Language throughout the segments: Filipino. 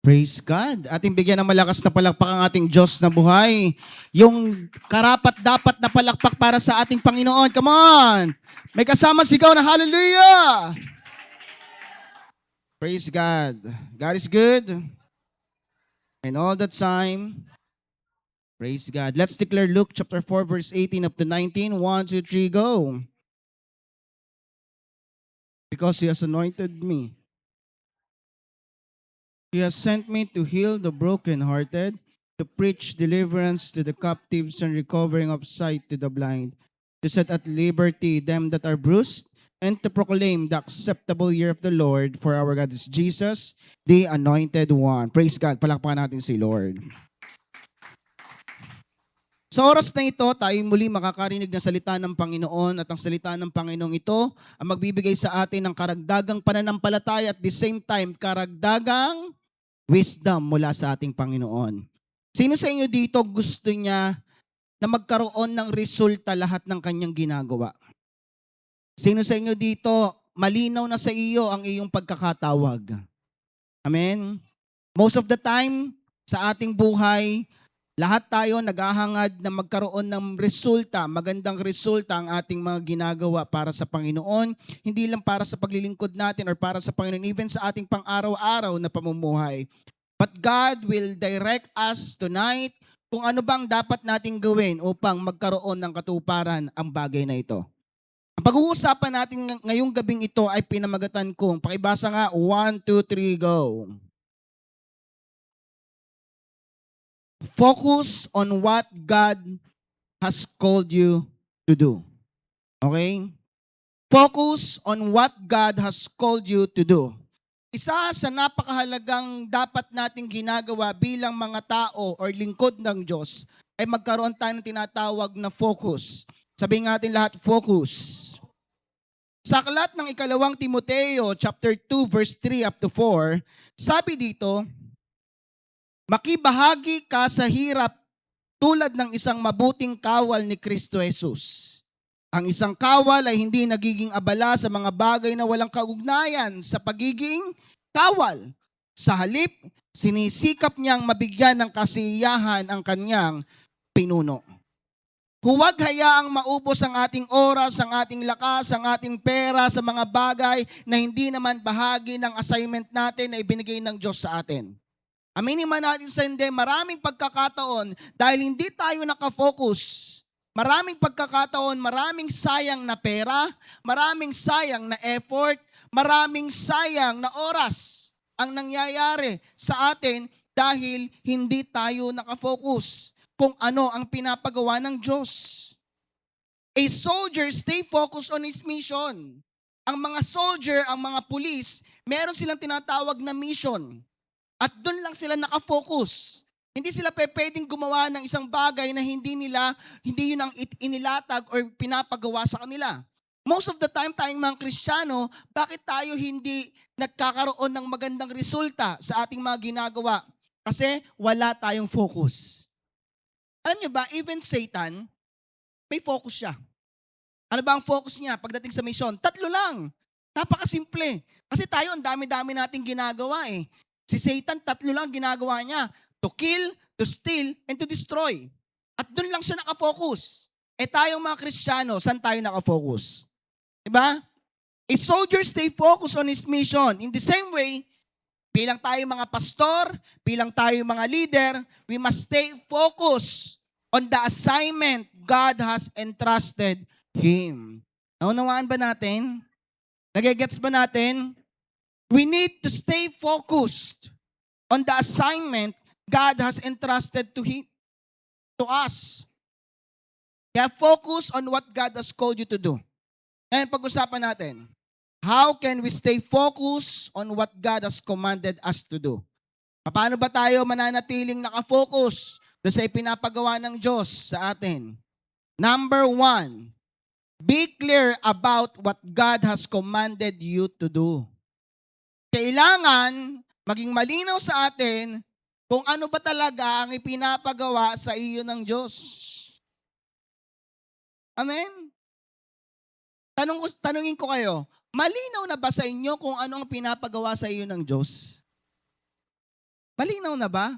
Praise God. Ating bigyan ng malakas na palakpak ang ating Diyos na buhay. Yung karapat-dapat na palakpak para sa ating Panginoon. Come on! May kasama sigaw na hallelujah! Praise God. God is good. And all the time, praise God. Let's declare Luke chapter 4 verse 18 up to 19. 1, 2, 3, go. Because He has anointed me. He has sent me to heal the brokenhearted, to preach deliverance to the captives and recovering of sight to the blind, to set at liberty them that are bruised, and to proclaim the acceptable year of the Lord, for our God is Jesus, the Anointed One. Praise God. Palakpakan natin si Lord. Sa oras na ito, tayo muli makakarinig ng salita ng Panginoon at ang salita ng Panginoong ito ang magbibigay sa atin ng karagdagang pananampalataya at the same time, karagdagang wisdom mula sa ating Panginoon. Sino sa inyo dito gusto niya na magkaroon ng resulta lahat ng kanyang ginagawa? Sino sa inyo dito malinaw na sa iyo ang iyong pagkakatawag? Amen? Most of the time, sa ating buhay, lahat tayo naghahangad na magkaroon ng resulta, magandang resulta ang ating mga ginagawa para sa Panginoon, hindi lang para sa paglilingkod natin or para sa Panginoon, even sa ating pang-araw-araw na pamumuhay. But God will direct us tonight kung ano bang dapat nating gawin upang magkaroon ng katuparan ang bagay na ito. Ang pag-uusapan natin ngayong gabing ito ay pinamagatan kong, pakibasa nga, 1, 2, 3, go. Focus on what God has called you to do. Okay? Focus on what God has called you to do. Isa sa napakahalagang dapat nating ginagawa bilang mga tao or lingkod ng Diyos ay magkaroon tayo ng tinatawag na focus. Sabihin natin lahat, focus. Sa aklat ng ikalawang Timoteo, chapter 2, verse 3 up to 4, sabi dito, makibahagi ka sa hirap tulad ng isang mabuting kawal ni Kristo Jesus. Ang isang kawal ay hindi nagiging abala sa mga bagay na walang kaugnayan sa pagiging kawal. Sa halip, sinisikap niyang mabigyan ng kasiyahan ang kanyang pinuno. Huwag hayaang maubos ang ating oras, ang ating lakas, ang ating pera sa mga bagay na hindi naman bahagi ng assignment natin na ibinigay ng Diyos sa atin. Aminin man natin sa hindi, maraming pagkakataon dahil hindi tayo nakafocus. Maraming pagkakataon, maraming sayang na pera, maraming sayang na effort, maraming sayang na oras ang nangyayari sa atin dahil hindi tayo nakafocus kung ano ang pinapagawa ng Diyos. A soldier stay focused on his mission. Ang mga soldier, ang mga pulis, meron silang tinatawag na mission. At doon lang sila nakafocus. Hindi sila pwedeng gumawa ng isang bagay na hindi yun ang inilatag or pinapagawa sa kanila. Most of the time, tayong mga Kristiyano, bakit tayo hindi nagkakaroon ng magandang resulta sa ating mga ginagawa? Kasi wala tayong focus. Alam niyo ba, even Satan, may focus siya. Ano ba ang focus niya pagdating sa mission? 3 lang. Napakasimple. Kasi tayo, ang dami-dami nating ginagawa eh. Si Satan, 3 lang ginagawa niya. To kill, to steal, and to destroy. At doon lang siya nakafocus. Eh tayong mga Kristiyano, saan tayo nakafocus? Diba? A soldier stay focused on his mission. In the same way, bilang tayo mga pastor, bilang tayo mga leader, we must stay focused on the assignment God has entrusted him. Naunawaan ba natin? Nagigets ba natin? We need to stay focused on the assignment God has entrusted to us. Kaya focus on what God has called you to do. Ngayon, pag-usapan natin, how can we stay focused on what God has commanded us to do? Paano ba tayo mananatiling nakafocus doon sa ipinapagawa ng Diyos sa atin? Number 1, be clear about what God has commanded you to do. Kailangan maging malinaw sa atin kung ano ba talaga ang ipinapagawa sa iyo ng Diyos. Amen? Tanungin ko kayo, malinaw na ba sa inyo kung ano ang pinapagawa sa iyo ng Diyos? Malinaw na ba?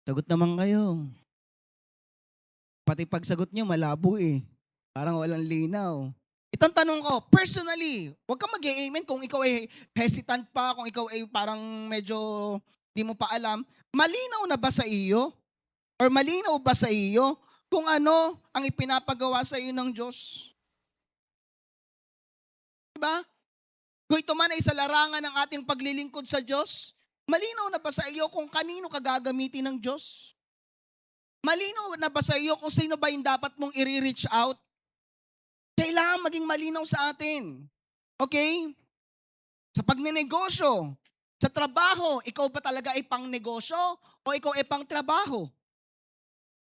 Sagot naman kayo. Pati pagsagot nyo malabo eh. Parang walang linaw. Itong tanong ko, personally, huwag kang mag-amen kung ikaw ay hesitant pa, kung ikaw ay parang medyo di mo pa alam. Malinaw na ba sa iyo? Or malinaw ba sa iyo kung ano ang ipinapagawa sa iyo ng Diyos? Diba? Kung ito man ay sa larangan ng ating paglilingkod sa Diyos, malinaw na ba sa iyo kung kanino ka gagamitin ng Diyos? Malinaw na ba sa iyo kung sino ba yung dapat mong i-reach out? Kailangan maging malinaw sa atin. Okay? Sa pagnenegosyo, sa trabaho, ikaw ba talaga ay pang negosyo o ikaw ay pang trabaho?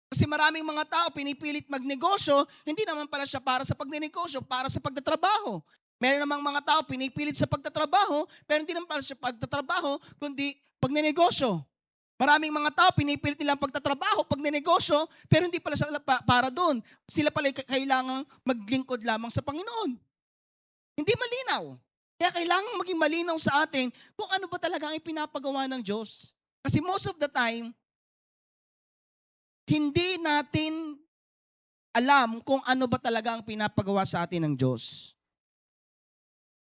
Kasi maraming mga tao pinipilit magnegosyo, hindi naman pala siya para sa pagnenegosyo, para sa pagtatrabaho. Meron namang mga tao pinipilit sa pagtatrabaho, pero hindi naman pala siya pagtatrabaho, kundi pagnenegosyo. Maraming mga tao pinipilit nilang pagtatrabaho, pagnenegosyo, pero hindi pala sila para doon. Sila pala kailangang maglingkod lamang sa Panginoon. Hindi malinaw. Kaya kailangan maging malinaw sa atin kung ano ba talaga ang ipinapagawa ng Diyos. Kasi most of the time, hindi natin alam kung ano ba talaga ang pinapagawa sa atin ng Diyos.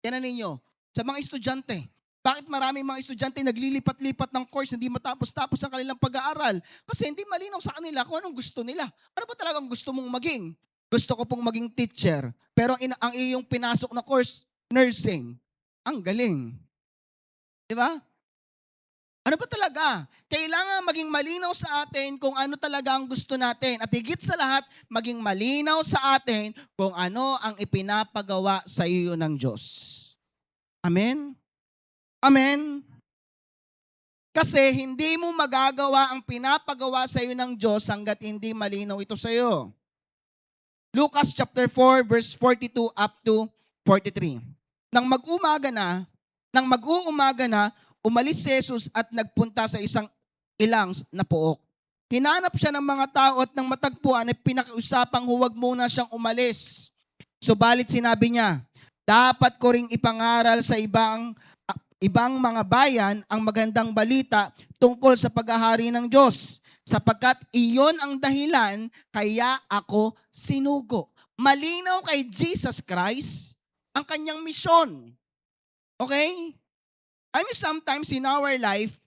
Yan ninyo, sa mga estudyante, bakit maraming mga estudyante naglilipat-lipat ng course, hindi matapos-tapos ang kanilang pag-aaral? Kasi hindi malinaw sa kanila kung anong gusto nila. Ano ba talagang gusto mong maging? Gusto ko pong maging teacher, pero ang iyong pinasok na course, nursing. Ang galing. Di ba? Ano ba talaga? Kailangan maging malinaw sa atin kung ano talaga ang gusto natin. At higit sa lahat, maging malinaw sa atin kung ano ang ipinapagawa sa iyo ng Diyos. Amen? Amen? Kasi hindi mo magagawa ang pinapagawa sa iyo ng Diyos hanggat hindi malinaw ito sa iyo. Lucas chapter 4 verse 42 up to 43. Nang mag-uumaga na, umalis si Jesus at nagpunta sa isang ilang na pook. Hinanap siya ng mga tao at nang matagpuan ay pinakiusapang huwag muna siyang umalis. Subalit sinabi niya, dapat ko ring ipangaral sa ibang mga bayan ang magandang balita tungkol sa paghahari ng Diyos, sapagkat iyon ang dahilan kaya ako sinugo. Malinaw kay Jesus Christ ang kanyang misyon. Okay? I mean, sometimes in our life,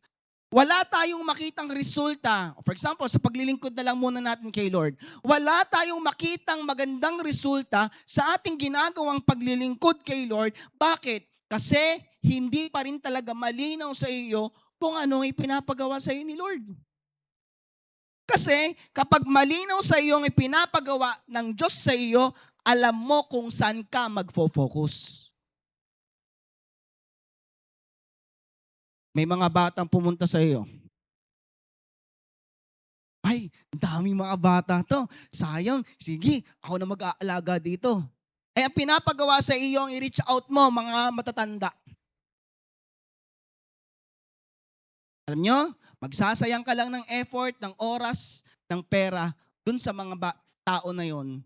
wala tayong makitang resulta. For example, sa paglilingkod na lang muna natin kay Lord. Wala tayong makitang magandang resulta sa ating ginagawang paglilingkod kay Lord. Bakit? Kasi hindi pa rin talaga malinaw sa iyo kung ano ang ipinapagawa sa iyo ni Lord. Kasi kapag malinaw sa iyo ang ipinapagawa ng Diyos sa iyo, alam mo kung saan ka magfo-focus. May mga batang pumunta sa iyo. Ay, dami mga bata to. Sayang, sige, ako na mag-aalaga dito. Ay, ang pinapagawa sa iyo ang i-reach out mo, mga matatanda. Alam nyo, magsasayang ka lang ng effort, ng oras, ng pera, dun sa mga tao na yon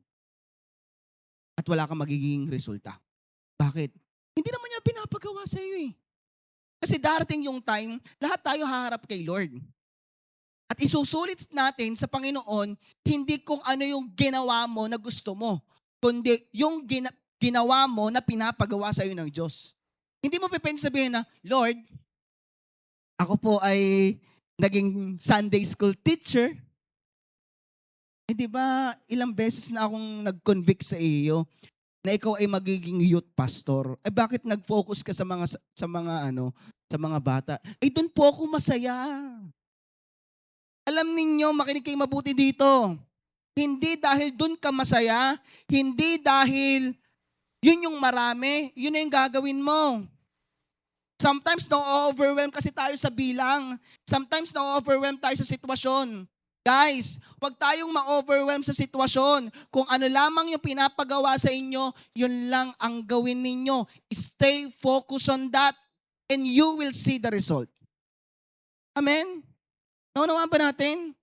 at wala kang magiging resulta. Bakit? Hindi naman niya pinapagawa sa iyo eh. Kasi darating yung time, lahat tayo haharap kay Lord. At isusulit natin sa Panginoon, hindi kung ano yung ginawa mo na gusto mo, kundi yung ginawa mo na pinapagawa sa iyo ng Diyos. Hindi mo pwedeng sabihin na, Lord, ako po ay naging Sunday school teacher. Eh di ba, ilang beses na akong nag-convict sa iyo na ikaw ay magiging youth pastor. Eh bakit nag-focus ka sa mga bata? Eh doon po ako masaya. Alam ninyo, makinig kayo mabuti dito. Hindi dahil doon ka masaya, hindi dahil yun yung marami, yun na yung gagawin mo. Sometimes na-overwhelm kasi tayo sa bilang. Sometimes na-overwhelm tayo sa sitwasyon. Guys, huwag tayong ma-overwhelm sa sitwasyon. Kung ano lamang yung pinapagawa sa inyo, yun lang ang gawin ninyo. Stay focused on that and you will see the result. Amen? Naunawaan ba natin?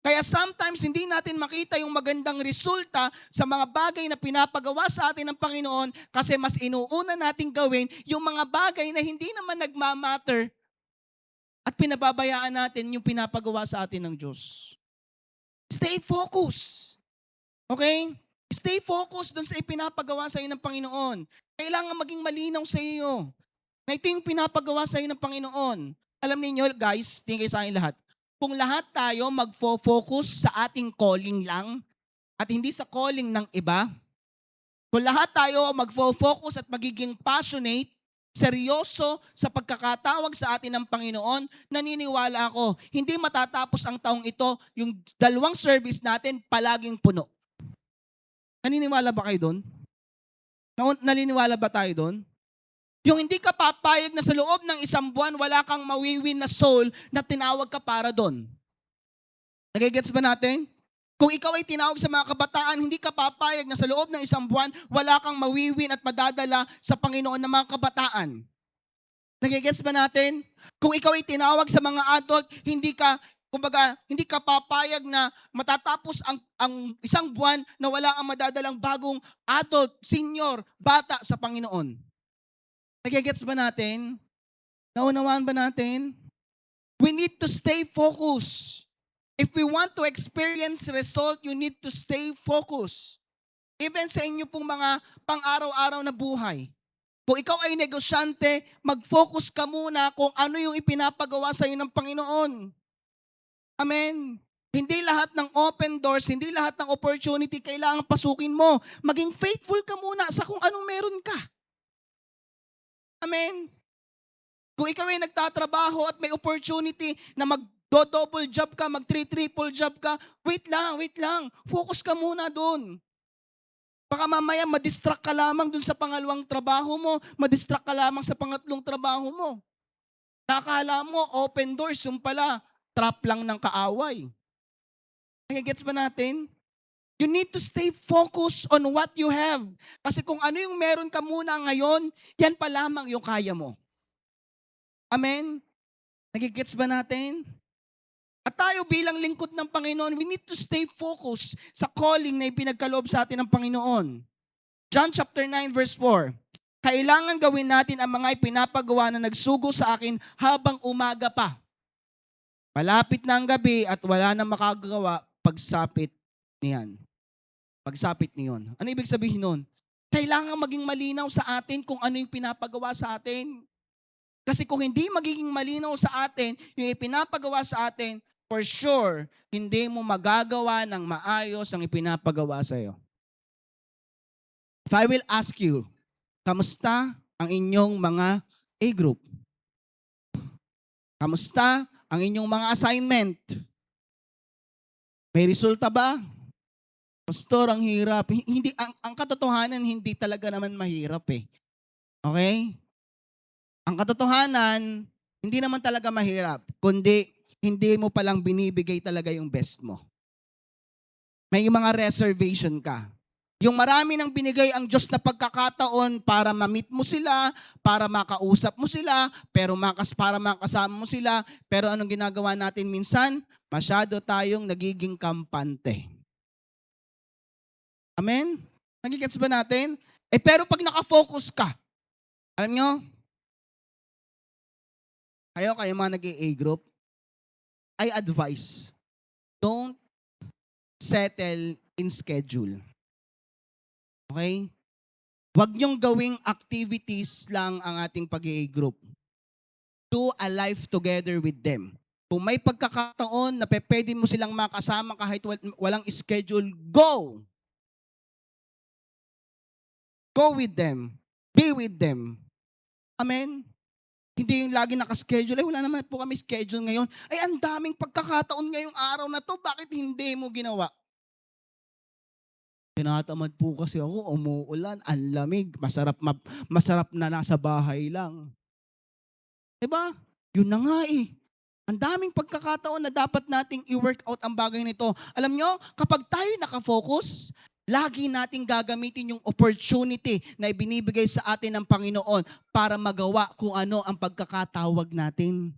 Kaya sometimes hindi natin makita yung magandang resulta sa mga bagay na pinapagawa sa atin ng Panginoon kasi mas inuuna nating gawin yung mga bagay na hindi naman nagmamatter at pinababayaan natin yung pinapagawa sa atin ng Diyos. Stay focused. Okay? Stay focused dun sa ipinapagawa sa iyo ng Panginoon. Kailangan maging malinaw sa iyo na ito yung pinapagawa sa iyo ng Panginoon. Alam niyo guys, tingin kayo sa akin lahat. Kung lahat tayo magfo-focus sa ating calling lang at hindi sa calling ng iba, kung lahat tayo magfo-focus at magiging passionate, seryoso sa pagkakatawag sa atin ng Panginoon, naniniwala ako, hindi matatapos ang taong ito, yung 2 service natin palaging puno. Naniniwala ba kayo doon? Naniniwala ba tayo doon? Yung hindi ka papayag na sa loob ng 1 buwan, wala kang mawiwin na soul na tinawag ka para doon. Nagigets ba natin? Kung ikaw ay tinawag sa mga kabataan, hindi ka papayag na sa loob ng 1 buwan, wala kang mawiwin at madadala sa Panginoon ng mga kabataan. Nagigets ba natin? Kung ikaw ay tinawag sa mga adult, hindi ka papayag na matatapos ang 1 buwan na wala kang madadalang bagong adult, senior, bata sa Panginoon. Nagigets ba natin? Naunawaan ba natin? We need to stay focused. If we want to experience result, you need to stay focused. Even sa inyo pong mga pang-araw-araw na buhay. Kung ikaw ay negosyante, mag-focus ka muna kung ano yung ipinapagawa sa iyo ng Panginoon. Amen. Hindi lahat ng open doors, hindi lahat ng opportunity kailangan pasukin mo. Maging faithful ka muna sa kung anong meron ka. Amen. Kung ikaw ay nagtatrabaho at may opportunity na mag-double job ka, mag-triple job ka, wait lang. Focus ka muna doon. Baka mamaya madistract ka lamang doon sa pangalawang trabaho mo, madistract ka lamang sa pangatlong trabaho mo. Nakakala mo, open doors, yung pala, trap lang ng kaaway. Kaya gets ba natin? You need to stay focused on what you have. Kasi kung ano yung meron ka muna ngayon, yan pa lamang yung kaya mo. Amen? Nagigets ba natin? At tayo bilang lingkod ng Panginoon, we need to stay focused sa calling na ipinagkaloob sa atin ng Panginoon. John chapter 9 verse 4. Kailangan gawin natin ang mga ipinapagawa na nagsugo sa akin habang umaga pa. Malapit na ang gabi at wala nang makagawa pagsapit niyan. Pagsapit niyon. Ano ibig sabihin nun? Kailangan maging malinaw sa atin kung ano yung pinapagawa sa atin. Kasi kung hindi magiging malinaw sa atin, yung ipinapagawa sa atin, for sure, hindi mo magagawa ng maayos ang ipinapagawa sa iyo. If I will ask you, kamusta ang inyong mga A-group? Kamusta ang inyong mga assignment? May resulta ba? Pastor, ang hirap. Hindi, ang katotohanan, hindi talaga naman mahirap eh. Okay? Ang katotohanan, hindi naman talaga mahirap, kundi hindi mo palang binibigay talaga yung best mo. May mga reservation ka. Yung marami nang binigay ang Diyos na pagkakataon para ma-meet mo sila, para makausap mo sila, para makasama mo sila, pero anong ginagawa natin minsan? Masyado tayong nagiging kampante. Amen? Nagigets ba natin? Pero pag nakafocus ka, alam nyo, kayo mga nag-A group, I advise, don't settle in schedule. Okay? Huwag nyong gawing activities lang ang ating pag-A group. Do a life together with them. Kung may pagkakataon na pwede mo silang makasama kahit walang schedule, go! Go with them. Be with them. Amen? Hindi yung lagi nakaschedule. Wala naman po kami schedule ngayon. Ang daming pagkakataon ngayong araw na to. Bakit hindi mo ginawa? Tinatamad po kasi ako. Umuulan, ang lamig. Masarap na nasa bahay lang. Diba? Yun na nga eh. Ang daming pagkakataon na dapat nating i-work out ang bagay nito. Alam nyo, kapag tayo nakafocus, lagi nating gagamitin yung opportunity na ibinibigay sa atin ng Panginoon para magawa kung ano ang pagkakatawag natin.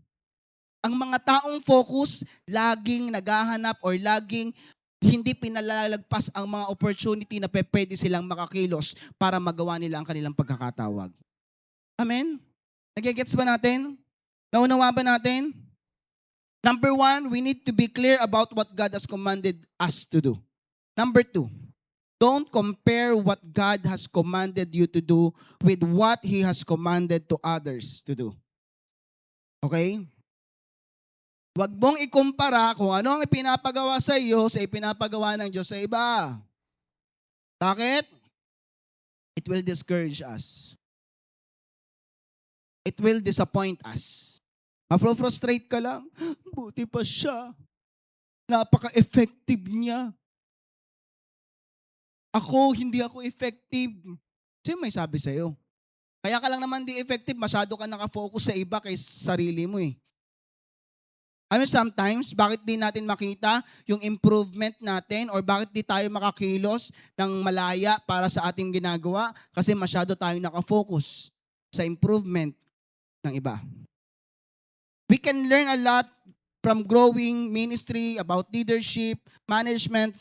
Ang mga taong focus, laging naghahanap or laging hindi pinalalagpas ang mga opportunity na pwede silang makakilos para magawa nila ang kanilang pagkakatawag. Amen? Nagigets ba natin? Naunawa ba natin? Number one, we need to be clear about what God has commanded us to do. Number two, don't compare what God has commanded you to do with what He has commanded to others to do. Okay? Huwag mong ikumpara kung ano ang ipinapagawa sa iyo sa ipinapagawa ng Diyos sa iba. Bakit? It will discourage us. It will disappoint us. Mafro-frustrate ka lang. Buti pa siya. Napaka-effective niya. Hindi ako effective. Sino may sabi sa'yo? Kaya ka lang naman di effective, masyado ka nakafocus sa iba kaysa sa sarili mo eh. Sometimes, bakit di natin makita yung improvement natin or bakit di tayo makakilos ng malaya para sa ating ginagawa? Kasi masyado tayong nakafocus sa improvement ng iba. We can learn a lot from growing ministry about leadership, management,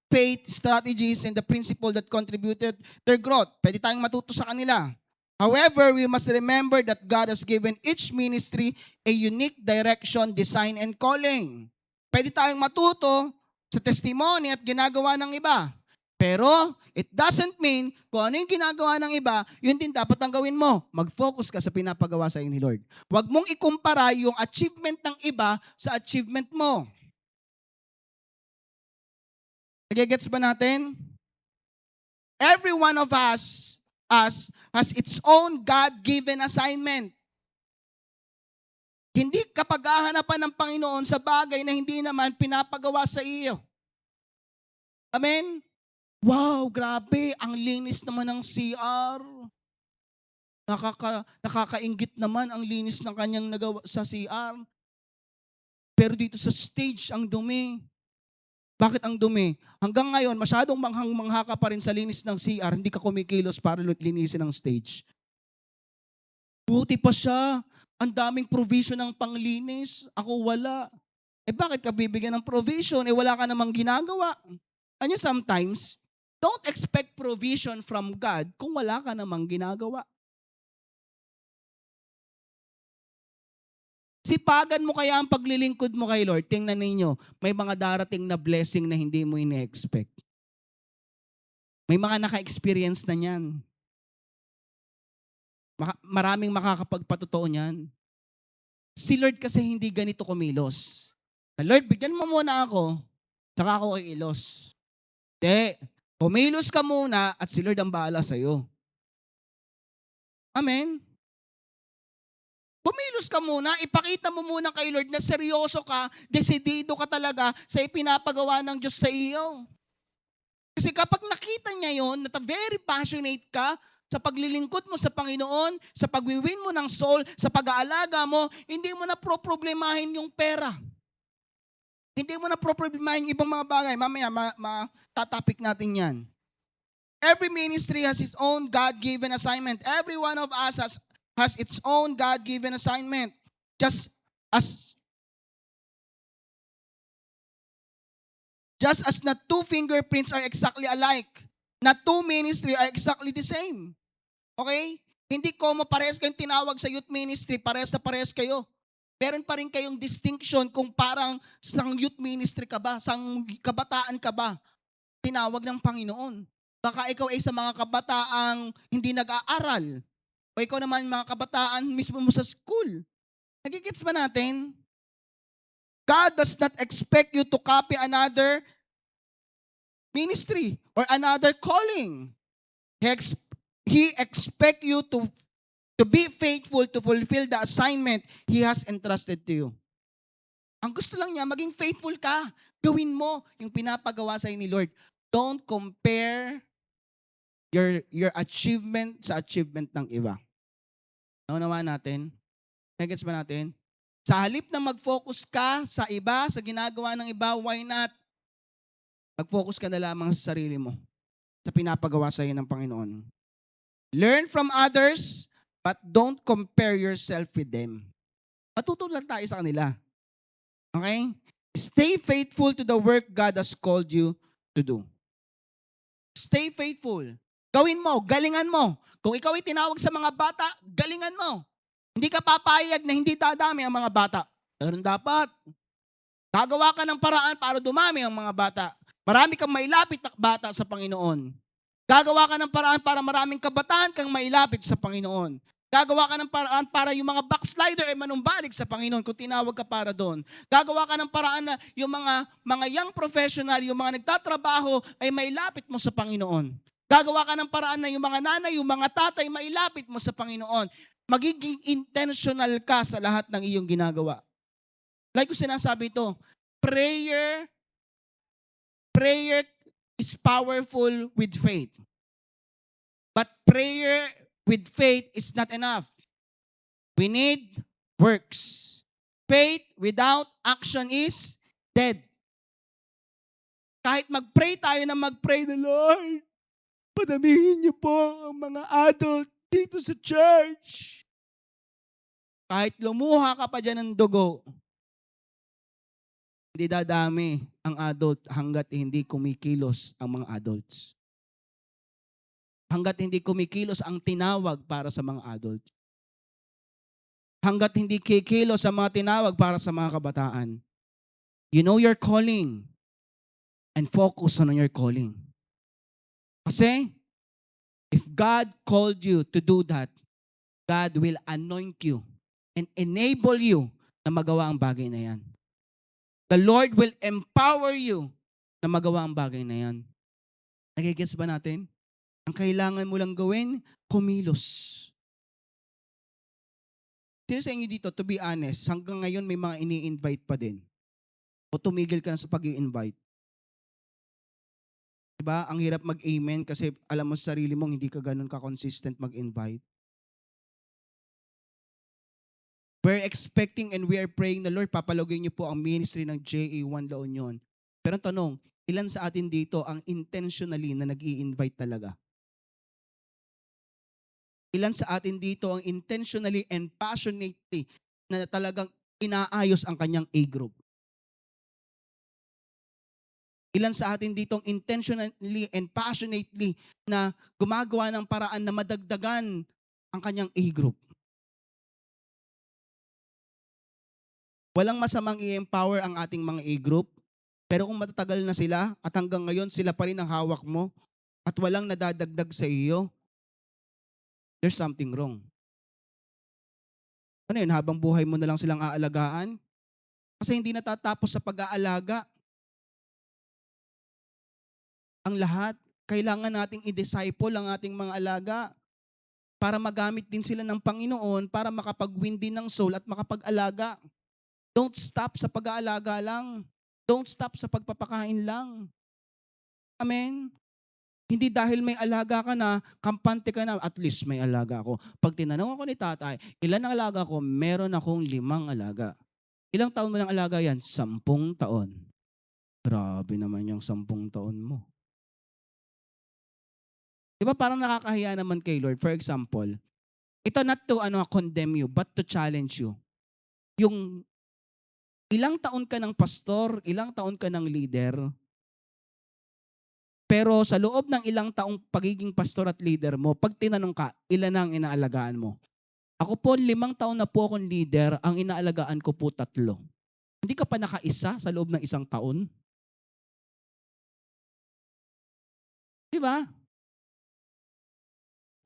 faith, strategies, and the principle that contributed their growth. Pwede tayong matuto sa kanila. However, we must remember that God has given each ministry a unique direction, design, and calling. Pwede tayong matuto sa testimony at ginagawa ng iba. Pero, it doesn't mean kung ano yung ginagawa ng iba, yun din dapat ang gawin mo. Mag-focus ka sa pinapagawa sa iyo ni Lord. Huwag mong ikumpara yung achievement ng iba sa achievement mo. Nagigets ba natin? Every one of us has its own God-given assignment. Hindi ka paghahanapan ng Panginoon sa bagay na hindi naman pinapagawa sa iyo. Amen? Wow, grabe, ang linis naman ng CR. Nakakainggit naman ang linis ng kanyang nagawa sa CR. Pero dito sa stage, ang dumi. Bakit ang dumi? Hanggang ngayon, masyadong manghang-mangha ka pa rin sa linis ng CR, hindi ka kumikilos para linisin ang stage. Buti pa siya. Ang daming provision ng panglinis. Ako wala. Bakit ka bibigyan ng provision? Wala ka namang ginagawa. Sometimes, don't expect provision from God kung wala ka namang ginagawa. Sipagan mo kaya ang paglilingkod mo kay Lord. Tingnan ninyo, may mga darating na blessing na hindi mo ine-expect. May mga naka-experience na niyan. Maraming makakapagpatotoo niyan. Si Lord kasi hindi ganito kumilos. Lord, bigyan mo muna ako, saka ako kikilos. Kumilos ka muna at si Lord ang bahala sa'yo. Amen? Kumilos ka muna, ipakita mo muna kay Lord na seryoso ka, desidido ka talaga sa ipinapagawa ng Diyos sa iyo. Kasi kapag nakita niya yon, na very passionate ka sa paglilingkod mo sa Panginoon, sa pagwiwin mo ng soul, sa pag-aalaga mo, hindi mo na problemahin yung pera. Hindi mo na problemahin yung ibang mga bagay. Mamaya, tatapik natin yan. Every ministry has its own God-given assignment. Every one of us has its own God-given assignment. Just as not two fingerprints are exactly alike, not two ministry are exactly the same. Okay? Hindi ko parehas kayong tinawag sa youth ministry, parehas na parehas kayo. Meron pa rin kayong distinction kung parang sang youth ministry ka ba, sang kabataan ka ba, tinawag ng Panginoon. Baka ikaw ay sa mga kabataang hindi nag-aaral. O ikaw naman mga kabataan mismo mo sa school. Nagigets ba natin? God does not expect you to copy another ministry or another calling. He expects you to be faithful to fulfill the assignment He has entrusted to you. Ang gusto lang niya, maging faithful ka. Gawin mo yung pinapagawa sa ni Lord. Don't compare your achievement sa achievement ng iba. Naunawa natin? Nagets ba natin? Sa halip na mag-focus ka sa iba, sa ginagawa ng iba, why not? Mag-focus ka na lamang sa sarili mo, sa pinapagawa sa iyo ng Panginoon. Learn from others, but don't compare yourself with them. Matutunan tayo sa kanila. Okay? Stay faithful to the work God has called you to do. Stay faithful. Gawin mo, galingan mo. Kung ikaw ay tinawag sa mga bata, galingan mo. Hindi ka papayag na hindi dadami ang mga bata. Ganun dapat. Gagawa ka ng paraan para dumami ang mga bata. Marami kang mailapit na bata sa Panginoon. Gagawa ka ng paraan para maraming kabataan kang mailapit sa Panginoon. Gagawa ka ng paraan para yung mga backslider ay manumbalik sa Panginoon kung tinawag ka para doon. Gagawa ka ng paraan na yung mga young professional, yung mga nagtatrabaho ay mailapit mo sa Panginoon. Gagawa ka ng paraan na yung mga nanay, yung mga tatay, mailapit mo sa Panginoon. Magiging intentional ka sa lahat ng iyong ginagawa. Like ko sinasabi ito, prayer is powerful with faith. But prayer with faith is not enough. We need works. Faith without action is dead. Kahit mag-pray tayo na mag-pray na, Lord, padamihin niyo po ang mga adult dito sa church. Kahit lumuha ka pa dyan ng dugo, hindi dadami ang adult hanggat hindi kumikilos ang mga adults. Hanggat hindi kumikilos ang tinawag para sa mga adult. Hanggat hindi kikilos ang mga tinawag para sa mga kabataan. You know your calling and focus on your calling. Kasi, if God called you to do that, God will anoint you and enable you na magawa ang bagay na yan. The Lord will empower you na magawa ang bagay na yan. Nagigets ba natin? Ang kailangan mo lang gawin, kumilos. Sino sa inyo dito, to be honest, hanggang ngayon may mga ini-invite pa din? O tumigil ka na sa pag-i-invite? Diba? Ang hirap mag-amen kasi alam mo sa sarili mong hindi ka ganun ka-consistent mag-invite. We're expecting and we are praying na, Lord, papalugin niyo po ang ministry ng JA1 La Union. Pero ang tanong, ilan sa atin dito ang intentionally na nag-i-invite talaga? Ilan sa atin dito ang intentionally and passionately na talagang inaayos ang kanyang A-group? Ilan sa atin dito ang intentionally and passionately na gumagawa ng paraan na madagdagan ang kanyang A-group? Walang masamang i-empower ang ating mga A-group, pero kung matatagal na sila at hanggang ngayon sila pa rin ang hawak mo at walang nadadagdag sa iyo, there's something wrong. Ano yun, habang buhay mo na lang silang aalagaan? Kasi hindi natatapos sa pag-aalaga. Ang lahat, kailangan nating i-disciple ang ating mga alaga para magamit din sila ng Panginoon para makapag-win din ng soul at makapag-alaga. Don't stop sa pag-aalaga lang. Don't stop sa pagpapakain lang. Amen? Hindi dahil may alaga ka na, kampante ka na, at least may alaga ako. Pag tinanong ako ni tatay, ilan ang alaga ko? Meron akong 5 alaga. Ilang taon mo ng alaga yan? 10 taon. Grabe naman yung 10 taon mo. Di ba parang nakakahiya naman kay Lord? For example, ito not to condemn you, but to challenge you. Yung ilang taon ka ng pastor, ilang taon ka ng leader, pero sa loob ng ilang taong pagiging pastor at leader mo, pag tinanong ka, ilan ang inaalagaan mo? Ako po, 5 taon na po akong leader, ang inaalagaan ko po 3. Hindi ka pa nakaisa sa loob ng 1 taon? Di ba?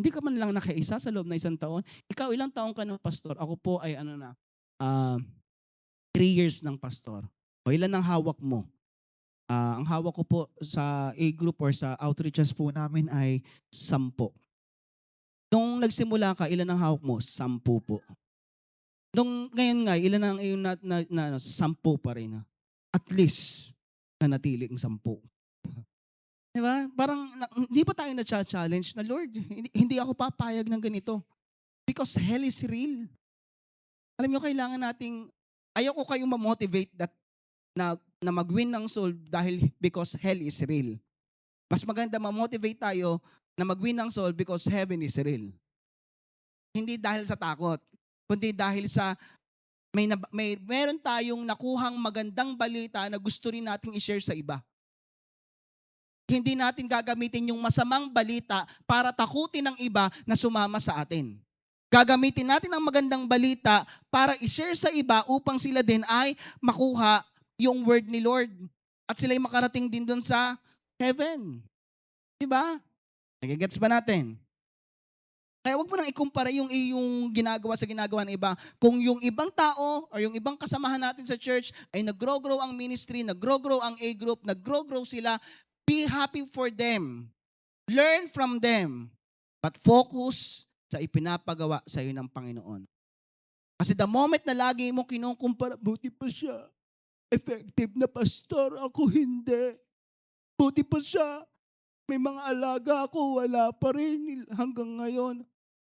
Hindi ka man lang nakaisa sa loob ng 1 taon. Ikaw, ilang taon ka ng pastor? Ako po ay 3 years ng pastor. O ilan ang hawak mo? Ang hawak ko po sa A-group or sa outreaches po namin ay 10. Nung nagsimula ka, ilan ang hawak mo? 10 po. Nung ngayon nga, ilan ang iyong 10 pa rin. At least, nanatili ang 10. Diba? Parang, hindi pa tayo na-challenge na, Lord, hindi ako papayag ng ganito. Because hell is real. Alam nyo, kailangan nating, ayoko kayong ma-motivate na mag-win ng soul dahil because hell is real. Mas maganda ma-motivate tayo na mag-win ng soul because heaven is real. Hindi dahil sa takot, kundi dahil sa meron tayong nakuhang magandang balita na gusto rin nating i-share sa iba. Hindi natin gagamitin yung masamang balita para takutin ng iba na sumama sa atin. Gagamitin natin ang magandang balita para i-share sa iba upang sila din ay makuha yung word ni Lord. At sila'y makarating din doon sa heaven. Diba? Nagigets ba natin? Kaya wag mo nang ikumpara yung iyong ginagawa sa ginagawa ng iba. Kung yung ibang tao or yung ibang kasamahan natin sa church ay nag-grow ang ministry, nag-grow ang A-group, nag-grow sila, be happy for them. Learn from them. But focus sa ipinapagawa sa iyo ng Panginoon. Kasi the moment na lagi mo kinukumpara, buti pa siya. Effective na pastor, ako hindi. Buti pa siya. May mga alaga ako, wala pa rin hanggang ngayon.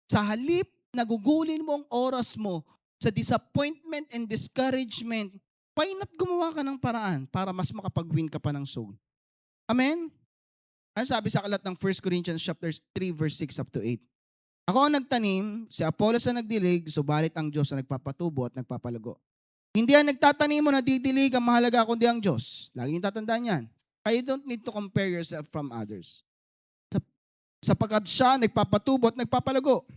Sa halip, nagugulin mo ang oras mo sa disappointment and discouragement, why not gumawa ka ng paraan para mas makapag-win ka pa ng soul? Amen? Ano sabi sa aklat ng 1 Corinthians chapter 3 verse 6 up to 8? Ako ang nagtanim, si Apollos ang nagdilig, subalit ang Diyos ang nagpapatubo at nagpapalago. Hindi ang nagtatanim mo na didilig ang mahalaga kundi ang Diyos. Laging tatandaan yan. You don't need to compare yourself from others. Sapagkat siya nagpapatubo at nagpapalago.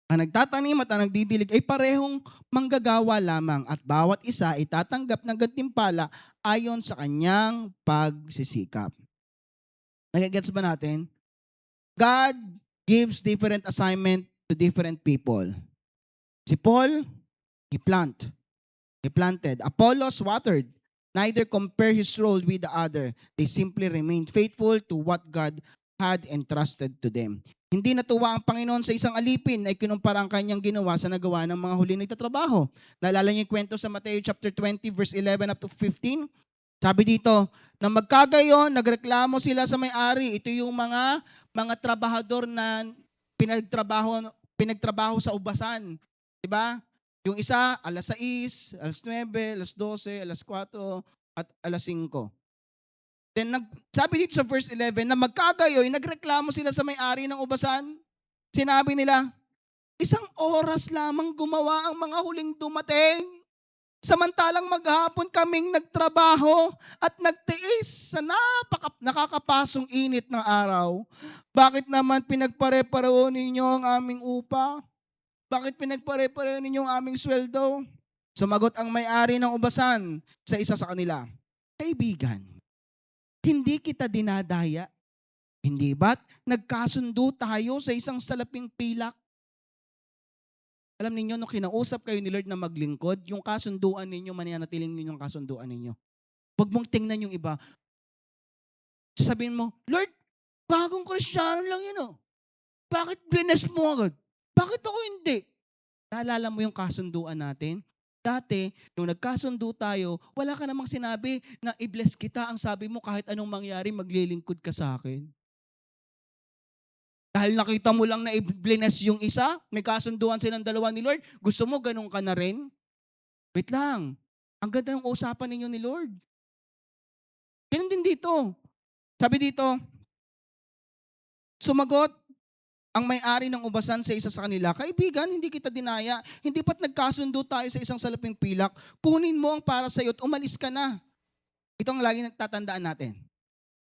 Ang nagtatanim at ang nagdidilig ay parehong manggagawa lamang at bawat isa ay tatanggap ng gantimpala ayon sa kanyang pagsisikap. Nagigets ba natin? God gives different assignment to different people. Si Paul, he planted. Apollos watered. Neither compare his role with the other. They simply remained faithful to what God had entrusted to them. Hindi natuwa ang Panginoon sa isang alipin ay kinumpara ang kanyang ginawa sa nagawa ng mga huli nagtatrabaho. Naalala niyo yung kwento sa Matthew chapter 20 verse 11 up to 15? Sabi dito, na magkagayon, nagreklamo sila sa may-ari. Ito yung mga trabahador na pinagtrabaho sa ubasan. Diba? Yung isa, alas 6, alas 9, alas 12, alas 4, at alas 5. Then, sabi dito sa verse 11, na magkagayoy, nagreklamo sila sa may-ari ng ubasan. Sinabi nila, 1 oras lamang gumawa ang mga huling dumating. Samantalang maghapon kaming nagtrabaho at nagtiis sa nakakapasong init ng araw. Bakit naman pinagpare-pareho ninyo ang aming upa? Bakit pinagpare-pareho ninyo ang aming sweldo? Sumagot ang may-ari ng ubasan sa isa sa kanila, Kaibigan, hindi kita dinadaya. Hindi ba't nagkasundo tayo sa isang salaping pilak? Alam ninyo, nung kinausap kayo ni Lord na maglingkod, yung kasunduan ninyo, mananatiling ninyo yung kasunduan ninyo. Huwag mong tingnan yung iba. Sabihin mo, Lord, bagong Kristiyano lang yun oh. Bakit bless mo agad? Bakit ako hindi? Naalala mo yung kasunduan natin? Dati, nung nagkasundo tayo, wala ka namang sinabi na i-bless kita. Ang sabi mo, kahit anong mangyari, maglilingkod ka sa akin. Dahil nakita mo lang na i-bless yung isa, may kasunduan silang dalawa ni Lord, gusto mo ganun ka na rin? Wait lang. Ang ganda ng usapan ninyo ni Lord. Ganun din dito. Sabi dito, sumagot ang may-ari ng ubasan sa isa sa kanila, Kaibigan, hindi kita dinaya. Hindi ba't nagkasundo tayo sa isang salaping pilak? Kunin mo ang para sa iyo at umalis ka na. Ito ang lagi nagtatandaan natin.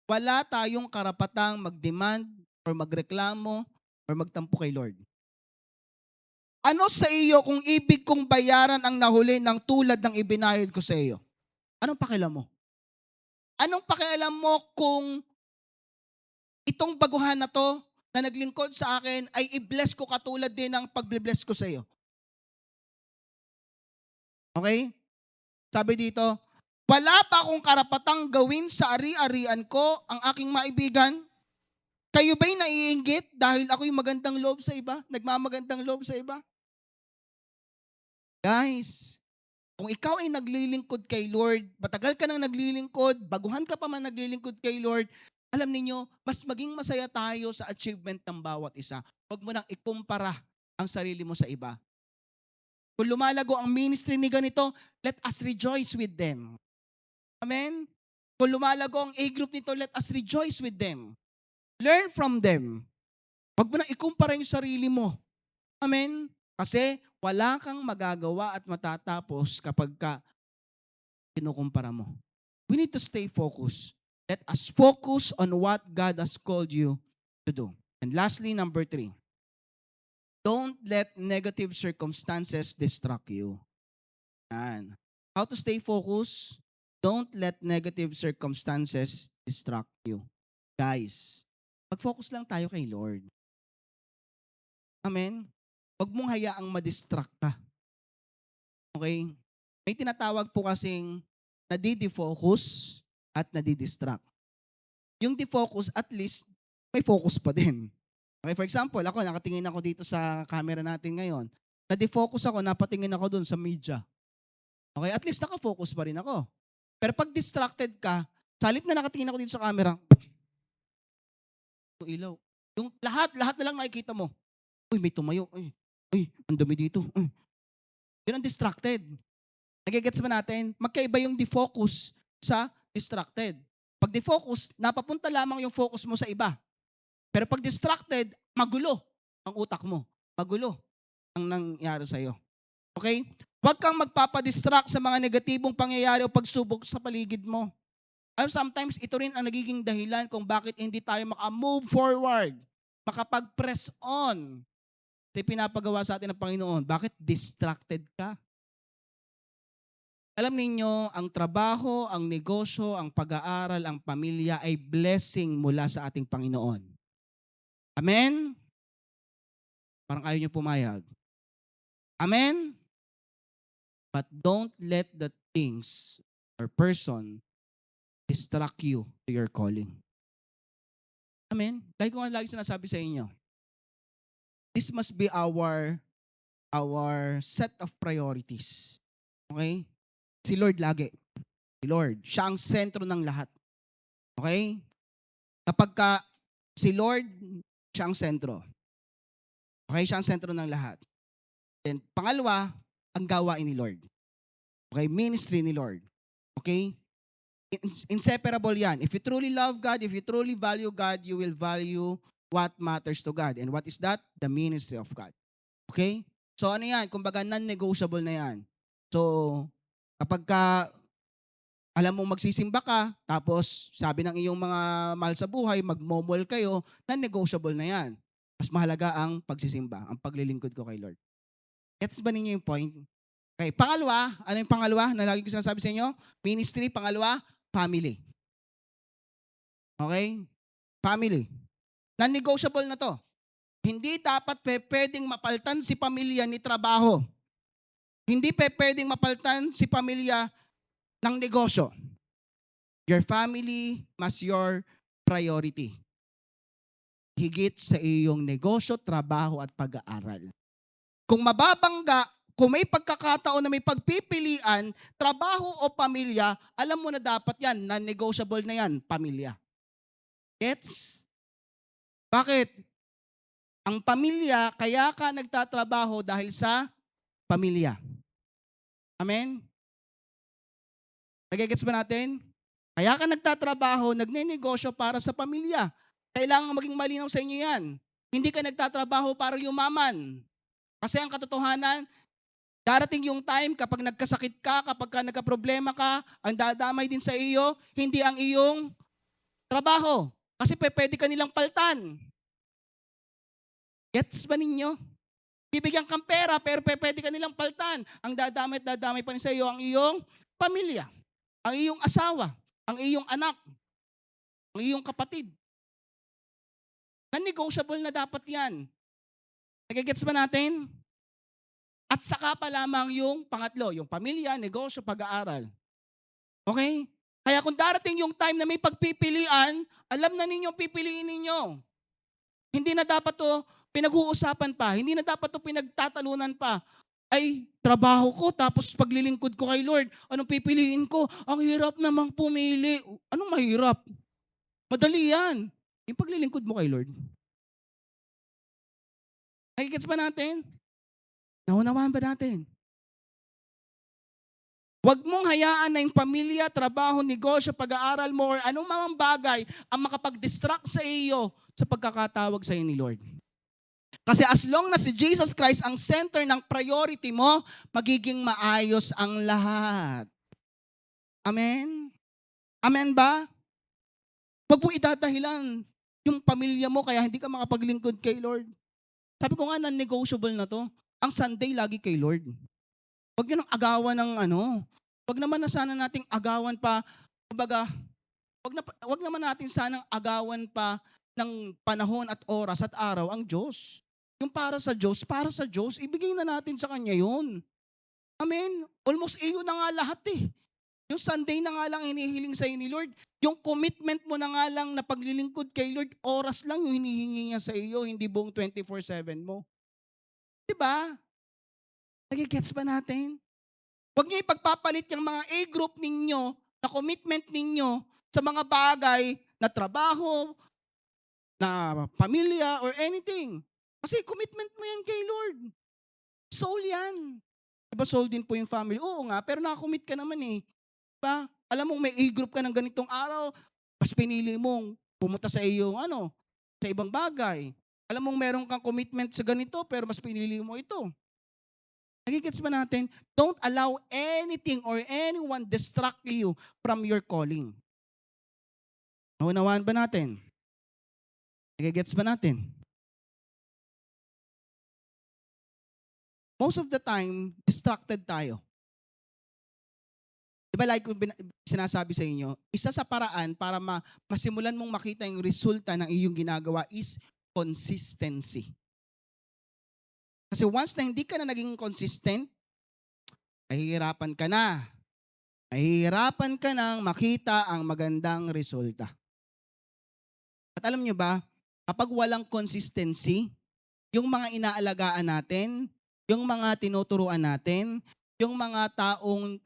Wala tayong karapatang mag-demand or magreklamo or magtampo kay Lord. Ano sa iyo kung ibig kong bayaran ang nahuli ng tulad ng ibinayad ko sa iyo? Anong pakialam mo? Anong pakialam mo kung itong baguhan na to na naglingkod sa akin ay i-bless ko katulad din ng pag-bless ko sa iyo? Okay? Sabi dito, wala pa akong karapatang gawin sa ari-arian ko ang aking maibigan. Kayo ba'y naiinggit dahil ako'y magandang loob sa iba? Nagmamagandang loob sa iba? Guys, kung ikaw ay naglilingkod kay Lord, matagal ka nang naglilingkod, baguhan ka pa man naglilingkod kay Lord, alam ninyo, mas maging masaya tayo sa achievement ng bawat isa. Huwag mo nang ikumpara ang sarili mo sa iba. Kung lumalago ang ministry ni ganito, let us rejoice with them. Amen? Kung lumalago ang A-group nito, let us rejoice with them. Learn from them. Huwag mo nang ikumpara yung sarili mo. Amen? Kasi wala kang magagawa at matatapos kapag kinukumpara mo. We need to stay focused. Let us focus on what God has called you to do. And lastly, number 3. Don't let negative circumstances distract you. Yan. How to stay focused? Don't let negative circumstances distract you. Guys, mag-focus lang tayo kay Lord. Amen? Huwag mong hayaang madistract ka. Okay? May tinatawag po kasing nadidi-focus at nadidistract. Yung defocus, at least, may focus pa din. Okay, for example, ako, nakatingin ako dito sa camera natin ngayon. Na-defocus ako, napatingin ako dun sa media. Okay, at least nakafocus pa rin ako. Pero pag distracted ka, sa halip na nakatingin ako dito sa camera, yung ilaw. Yung lahat na lang nakikita mo. Uy, may tumayo. Uy, ang dumi dito. Yun ang distracted. Nagigets ba natin? Magkaiba yung defocus sa distracted. Pag defocus, napapunta lamang yung focus mo sa iba. Pero pag distracted, magulo ang utak mo. Magulo ang nangyari sa'yo. Okay? Huwag kang magpapadistract sa mga negatibong pangyayari o pagsubok sa paligid mo. Sometimes, ito rin ang nagiging dahilan kung bakit hindi tayo maka-move forward, makapag-press on. Ito yung pinapagawa sa atin ng Panginoon. Bakit distracted ka? Alam ninyo, ang trabaho, ang negosyo, ang pag-aaral, ang pamilya ay blessing mula sa ating Panginoon. Amen? Parang ayaw nyo pumayag. Amen? But don't let the things or person distract you to your calling. Amen? Lagi ko nga lagi sinasabi sa inyo, this must be our set of priorities. Okay? Si Lord lagi. Si Lord. Siya ang sentro ng lahat. Okay? Kapag si Lord, siya ang sentro. Okay? Siya ang sentro ng lahat. Then, pangalawa, ang gawain ni Lord. Okay? Ministry ni Lord. Okay? Inseparable yan. If you truly love God, if you truly value God, you will value what matters to God. And what is that? The ministry of God. Okay? So ano yan? Kumbaga non-negotiable na yan. So, kapag alam mo magsisimba ka, tapos sabi ng iyong mga mahal sa buhay, magmomol kayo, non-negotiable na yan. Mas mahalaga ang pagsisimba, ang paglilingkod ko kay Lord. Gets ba ninyo yung point? Okay, pangalawa, ano yung pangalawa na lagi ko sinasabi sa inyo? Ministry, pangalawa, family. Okay? Family. Non-negotiable na to. Hindi dapat pwedeng mapaltan si pamilya ni trabaho. Hindi pwedeng mapaltan si pamilya ng negosyo. Your family must your priority. Higit sa iyong negosyo, trabaho at pag-aaral. Kung mababangga, kung may pagkakataon na may pagpipilian, trabaho o pamilya, alam mo na dapat yan, non-negotiable na yan, pamilya. Gets? Bakit? Ang pamilya, kaya ka nagtatrabaho dahil sa pamilya. Amen? Nagigets ba natin? Kaya ka nagtatrabaho, nagnenegosyo para sa pamilya. Kailangan maging malinaw sa inyo yan. Hindi ka nagtatrabaho para yumaman. Kasi ang katotohanan, darating yung time kapag nagkasakit ka, kapag ka nagkaproblema ka, ang dadamay din sa iyo, hindi ang iyong trabaho. Kasi pwede ka nilang paltan. Gets ba ninyo? Bibigyan kang pera, pero pwede ka nilang paltan. Ang dadamay at dadamay pa rin sa iyo ang iyong pamilya, ang iyong asawa, ang iyong anak, ang iyong kapatid. Non-negotiable na dapat yan. Nagigets ba natin? At saka pa lamang yung pangatlo, yung pamilya, negosyo, pag-aaral. Okay? Kaya kung darating yung time na may pagpipilian, alam na ninyo pipiliin ninyo. Hindi na dapat to pinag-uusapan pa. Hindi na dapat to pinagtatalunan pa. Ay, trabaho ko, tapos paglilingkod ko kay Lord, anong pipiliin ko? Ang hirap namang pumili. Anong mahirap? Madali yan. Yung paglilingkod mo kay Lord. Nakikits ba natin? Naunawaan ba natin? Huwag mong hayaan na yung pamilya, trabaho, negosyo, pag-aaral mo, or anong mga bagay ang makapag-distract sa iyo sa pagkakatawag sa iyo ni Lord. Kasi as long na si Jesus Christ ang center ng priority mo, magiging maayos ang lahat. Amen? Amen ba? Huwag mong idadahilan yung pamilya mo kaya hindi ka makapaglingkod kay Lord. Sabi ko nga non-negotiable na 'to. Ang Sunday lagi kay Lord. Huwag niyo ng agawan ng ano, huwag naman na sana nating agawan pa, kumbaga, huwag naman natin sanang agawan pa ng panahon at oras at araw ang Diyos. Yung para sa Diyos, ibigay na natin sa Kanya yun. Amen? Almost iyo na nga lahat eh. Yung Sunday na nga lang hinihiling sa'yo ni Lord. Yung commitment mo na nga lang na paglilingkod kay Lord, oras lang yung hinihingi niya sa iyo, hindi buong 24/7 mo. 'Di ba? Nagigets ba natin? Huwag niyo ipagpapalit yung mga A-group ninyo, na commitment ninyo sa mga bagay na trabaho, na pamilya, or anything. Kasi commitment mo yan kay Lord. Soul yan. Diba soul din po yung family? Oo nga, pero nakakommit ka naman eh. Diba? Alam mong may A-group ka ng ganitong araw, mas pinili mong pumunta sa iyong sa ibang bagay. Alam mong meron kang commitment sa ganito, pero mas pinili mo ito. Nagigets ba natin? Don't allow anything or anyone distract you from your calling. Naunawaan ba natin? Nagigets ba natin? Most of the time, distracted tayo. Di ba like ko sinasabi sa inyo, isa sa paraan para masimulan mong makita yung resulta ng iyong ginagawa is consistency. Kasi once na hindi ka na naging consistent, mahihirapan ka na. Mahihirapan ka nang makita ang magandang resulta. At alam nyo ba, kapag walang consistency, yung mga inaalagaan natin, yung mga tinuturuan natin, yung mga taong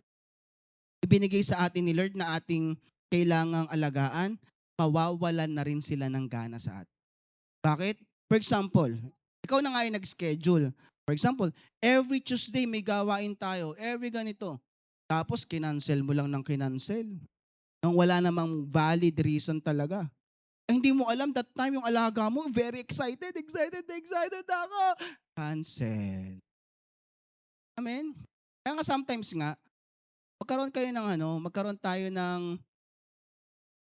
ibinigay sa atin ni Lord na ating kailangang alagaan, mawawalan na rin sila ng gana sa atin. Bakit? For example, ikaw na nga yung nag-schedule. For example, every Tuesday may gawain tayo, every ganito. Tapos kinancel mo lang ng kinancel. Nang wala namang valid reason talaga. Hindi mo alam that time yung alaga mo, very excited ako. Cancel. Amen? Kaya nga sometimes nga, magkaroon tayo ng,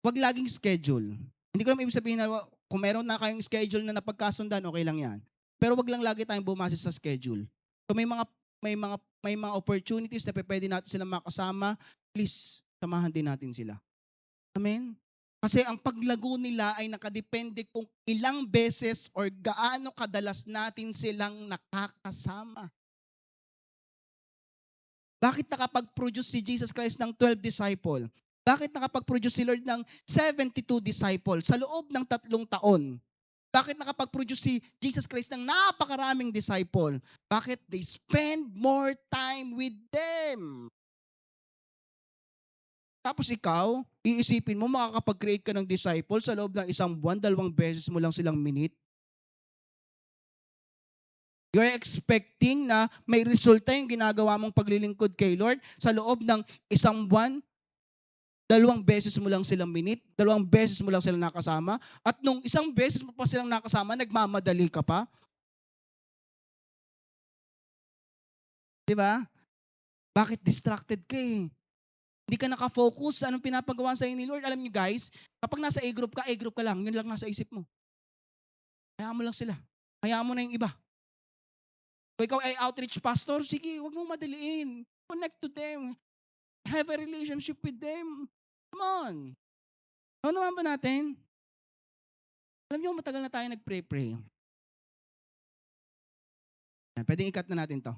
wag laging schedule. Hindi ko naman ibig sabihin na kung meron na kayong schedule na napagkasundan, okay lang yan. Pero wag lang lagi tayong bumase sa schedule. So may mga opportunities na pwede natin sila makasama, please, samahan din natin sila. Amen? Kasi ang paglago nila ay nakadepende kung ilang beses or gaano kadalas natin silang nakakasama. Bakit nakapag-produce si Jesus Christ ng 12 disciple? Bakit nakapag-produce si Lord ng 72 disciple sa loob ng 3 taon? Bakit nakapag-produce si Jesus Christ ng napakaraming disciple? Bakit? They spend more time with them. Tapos ikaw, iisipin mo makakapag-create ka ng disciple sa loob ng 1 buwan, 2 beses mo lang silang minute. You're expecting na may resulta yung ginagawa mong paglilingkod kay Lord sa loob ng 1 buwan, 2 beses mo lang silang minute, 2 beses mo lang silang nakasama, at nung 1 beses mo pa silang nakasama, nagmamadali ka pa. Di ba? Bakit distracted ka eh? Hindi ka nakafocus sa anong pinapagawa sa ni Lord. Alam niyo guys, kapag nasa A-group ka lang, yun lang nasa isip mo. Hayaan mo lang sila. Hayaan mo na yung iba. Kung ikaw ay outreach pastor, sige, huwag mong madaliin. Connect to them. Have a relationship with them. Come on. Ano naman ba natin? Alam niyo, matagal na tayo nag-pray-pray. Pwedeng ikat na natin to.